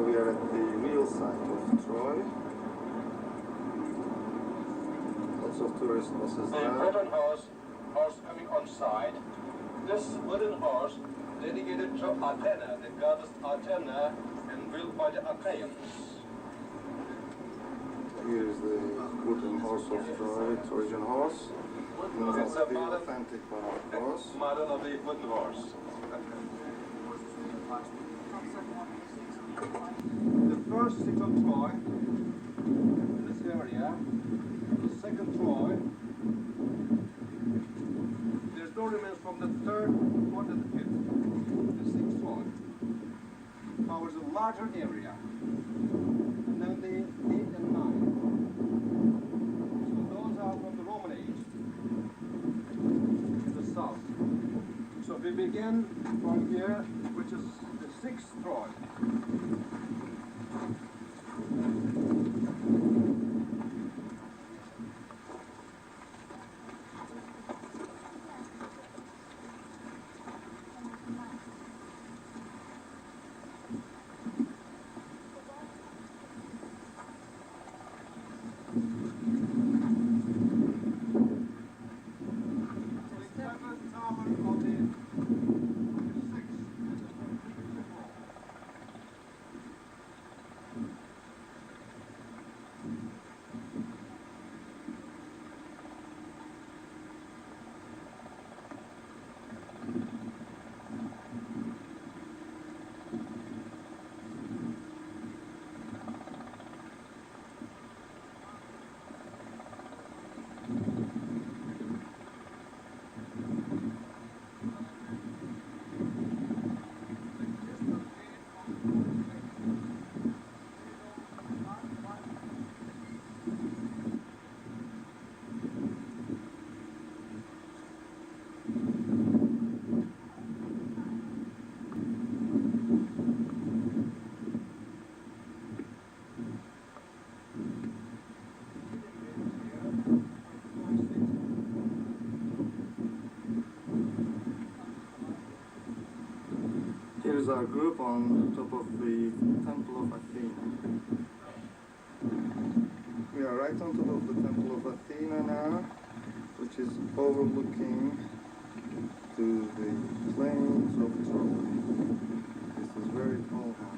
we are at the real site of Troy. Lots of tourist buses there. The wooden horse coming on site. This wooden horse dedicated to Athena, the goddess Athena, and built by the Achaeans. Here is the wooden horse of Troy, Trojan horse. And that's the authentic one, of course. Model of the wooden horse. The first city of Troy, in this area, the second Troy. There's no remains from the third or the fifth. The sixth Troy covers a larger area. And then the 8 and 9. So those are from the Roman age in the south. So we begin from here, which is the sixth Troy. Here's our group on top of the Temple of Athena. We are right on top of the Temple of Athena now, which is overlooking to the plains of Troy. This is very tall house.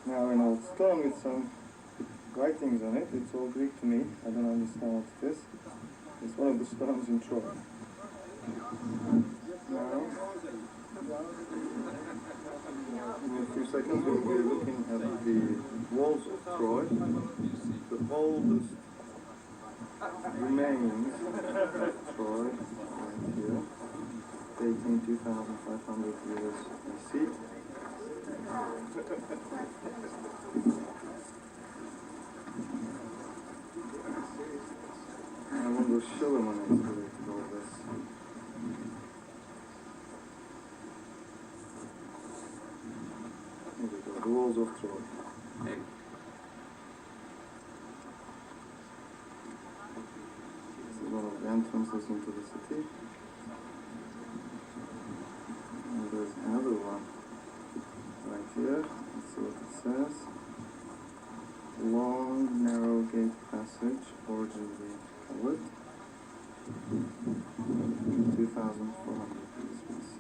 Now an old stone with some writings on it. It's all Greek to me. I don't understand what it is. It's one of the stones in Troy. Now, in a few seconds we'll be looking at the walls of Troy. The oldest remains of Troy right here, dating 2,500 years BC. I wonder if Suleiman excavated all this. Here we go, the walls of Troy. This is one of the entrances into the city. And there's another one right here. Let's see what it says. Long, narrow gate passage, originally colored. 2,400 years BC.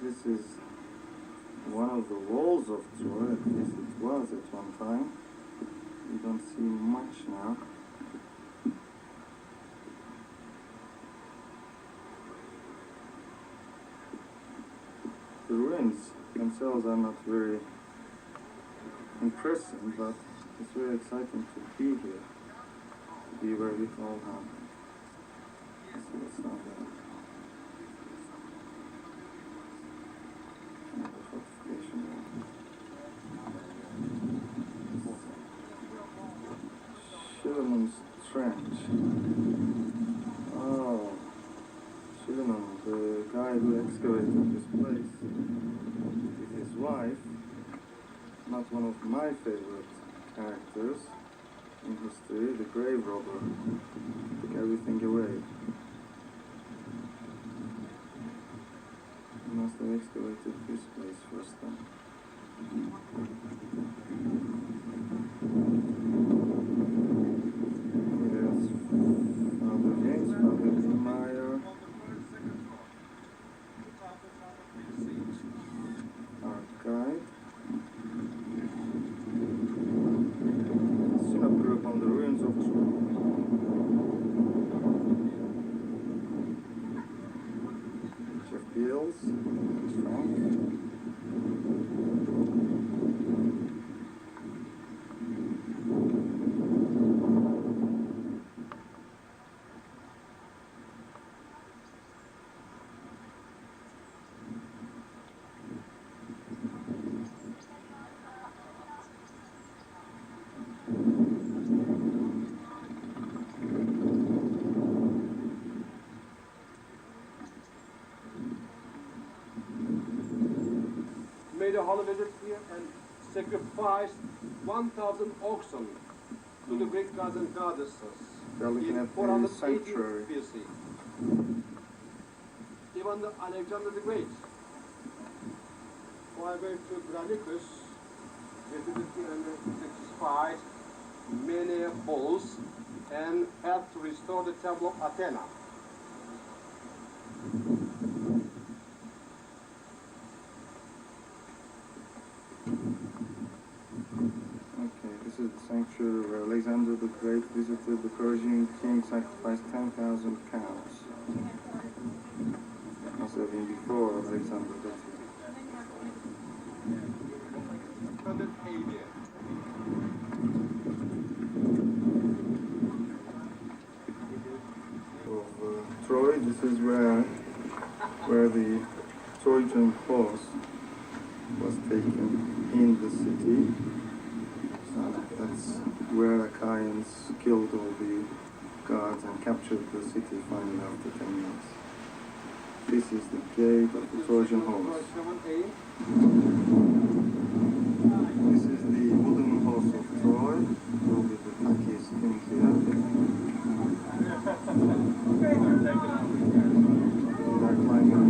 This is one of the walls of Troy, at least it was at one time. You don't see much now. The ruins themselves are not very impressive, but it's very exciting to be here, to be where we all have. Let's see what's down there. strange. Oh, Shunan, the guy who excavated this place, with his wife, not one of my favorite characters in history, the grave robber, took everything away. He must have excavated this place first then. There's Father James, Father Meyer, our guide. Synod group on the ruins of Troy. Jeff Beals, Frank. Made a holy visit here and sacrificed 1,000 oxen to the Greek gods and goddesses. They're looking in at the 480 sanctuary. BC. Even the Alexander the Great, while going to Granicus, visited here and sacrificed many bulls and helped to restore the temple of Athena. Okay, this is the sanctuary where Alexander the Great visited the Persian king, sacrificed 10,000 cows. Must have been before Alexander got here. 180. Of Troy, this is where the Trojan horse was taken in the city. So that's where Achaeans killed all the guards and captured the city finally after 10 years. This is the gate of the Trojan horse. 7A. This is the wooden horse of Troy, all with the tackiest things here. They're climbing in.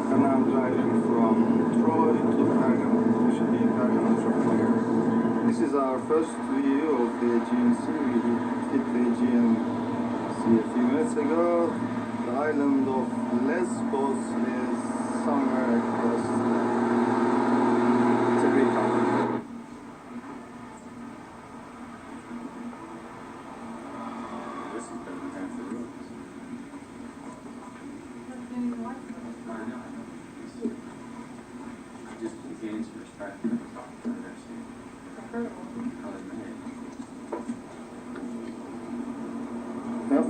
And I'm driving from Troy to Pergamon. We should be in Pergamon shortly. This is our first view of the Aegean Sea. We hit the Aegean Sea a few minutes ago. The island of Lesbos is somewhere across there. It's a Greek island. This has been the time for ruins. Just gain some respect for the top of their scene. How they're made. Yep.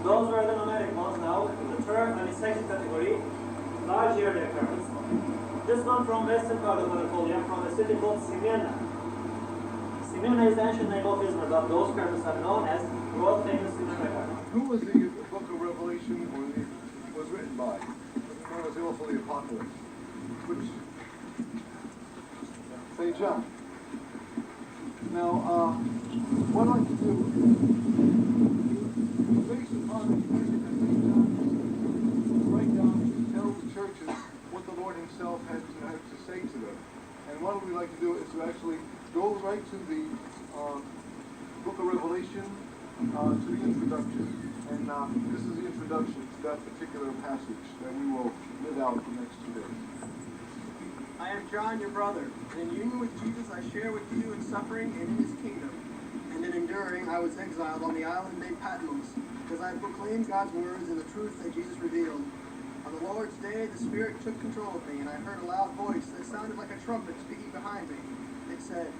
Those are the nomadic ones now, in the third and the second category, large yearly occurrence. This one from western part of Anatolia, from a city called Smyrna. Smyrna is the ancient name of Israel, but those occurrences are known as world famous Smyrna occurrence. Who was the book of Revelation was written by? Or was it also the Apocalypse? Which? St. John. Now, what I'd like to do, based upon the information that St. John write down to tell the churches what the Lord himself had to say to them. And what we like to do is to actually go right to the Revelation to the introduction. And this is the introduction to that particular passage that we will live out the next 2 days. I am John, your brother, and in union with Jesus I share with you in suffering and in his kingdom. And in enduring I was exiled on the island named Patmos, because I proclaimed God's words and the truth that Jesus revealed. On the Lord's day the Spirit took control of me, and I heard a loud voice that sounded like a trumpet speaking behind me. It said,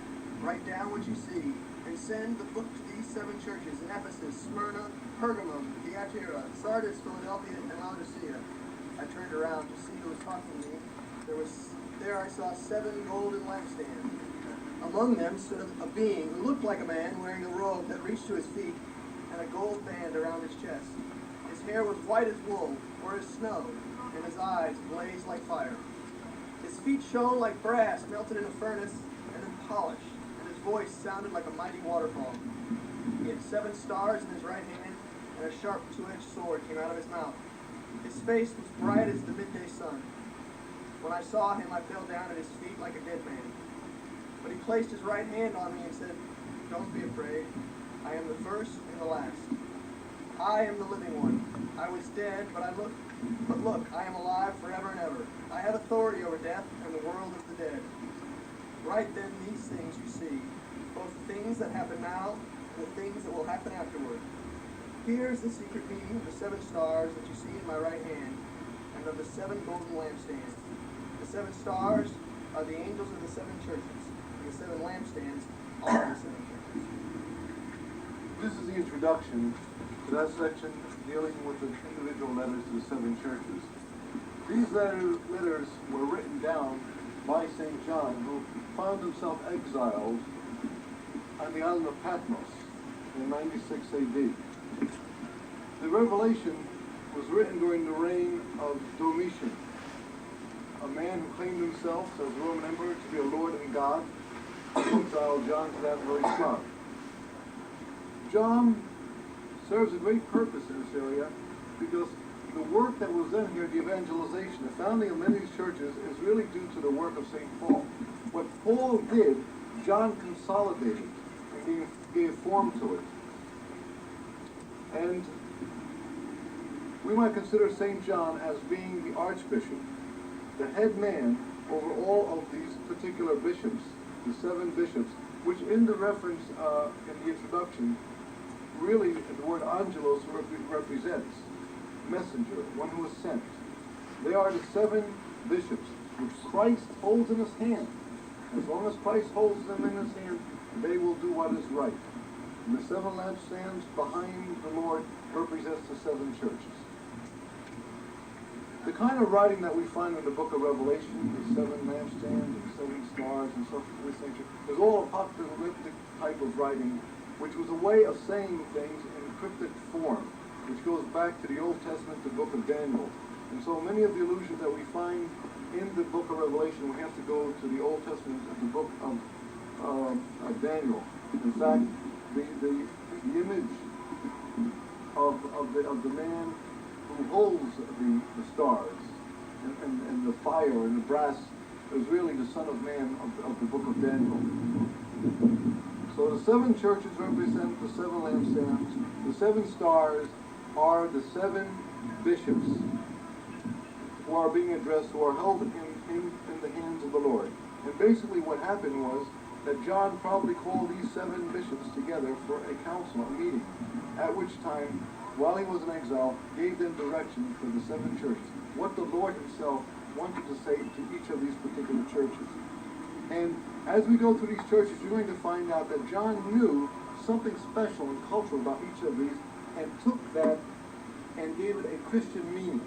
"Write down what you see, and send the book to these 7 churches in Ephesus, Smyrna, Pergamum, Thyatira, Sardis, Philadelphia, and Laodicea." I turned around to see who was talking to me. There I saw 7 golden lampstands. Among them stood a being who looked like a man wearing a robe that reached to his feet and a gold band around his chest. His hair was white as wool, or as snow, and his eyes blazed like fire. His feet shone like brass melted in a furnace and then polished, and his voice sounded like a mighty waterfall. He had 7 stars in his right hand, and a sharp 2-edged sword came out of his mouth. His face was bright as the midday sun. When I saw him, I fell down at his feet like a dead man. But he placed his right hand on me and said, "Don't be afraid. I am the first and the last. I am the living one. I was dead, but look, I am alive forever and ever. I have authority over death and the world of the dead. Write then these things you see, both the things that happen now and the things that will happen afterward. Here is the secret meaning of the 7 stars that you see in my right hand, and of the 7 golden lampstands. The 7 stars are the angels of the 7 churches, and the 7 lampstands are the 7 churches." This is the introduction to that section dealing with the individual letters to the 7 churches. These letters were written down by St. John, who found himself exiled on the island of Patmos in 96 AD. The Revelation was written during the reign of Domitian, a man who claimed himself as Roman emperor to be a lord and god, exiled John to that very spot. John serves a great purpose in this area because the work that was done here, the evangelization, the founding of many of these churches, is really due to the work of St. Paul. What Paul did, John consolidated and gave form to it. And we might consider St. John as being the archbishop, the head man over all of these particular bishops, the 7 bishops, which in the reference in the introduction, really the word angelos represents messenger, one who is sent. They are the 7 bishops which Christ holds in his hand. As long as Christ holds them in his hand, they will do what is right. And the 7 lampstands behind the Lord represents the 7 churches. The kind of writing that we find in the book of Revelation, the 7 lampstands and 7 stars and stuff of this nature, is all apocalyptic type of writing, which was a way of saying things in cryptic form, which goes back to the Old Testament, the book of Daniel. And so many of the allusions that we find in the book of Revelation, we have to go to the Old Testament, the book of Daniel. In fact, the image of the man who holds the stars and the fire and the brass is really the Son of Man of the book of Daniel. So the 7 churches represent the 7 lampstands. The 7 stars are the 7 bishops who are being addressed, who are held in the hands of the Lord. And basically what happened was that John probably called these 7 bishops together for a council, a meeting, at which time, while he was in exile, gave them direction for the 7 churches, what the Lord himself wanted to say to each of these particular churches. And as we go through these churches, you're going to find out that John knew something special and cultural about each of these and took that and gave it a Christian meaning.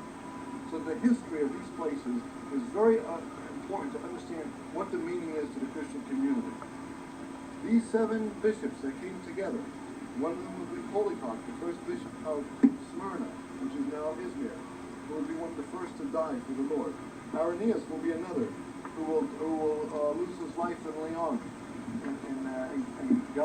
So the history of these places is very important to understand what the meaning is to the Christian community. These 7 bishops that came together, one of them was Polycarp, the first bishop of Smyrna, which is now Izmir, who will be one of the first to die for the Lord. Irenaeus will be another who will lose his life in Lyon, and God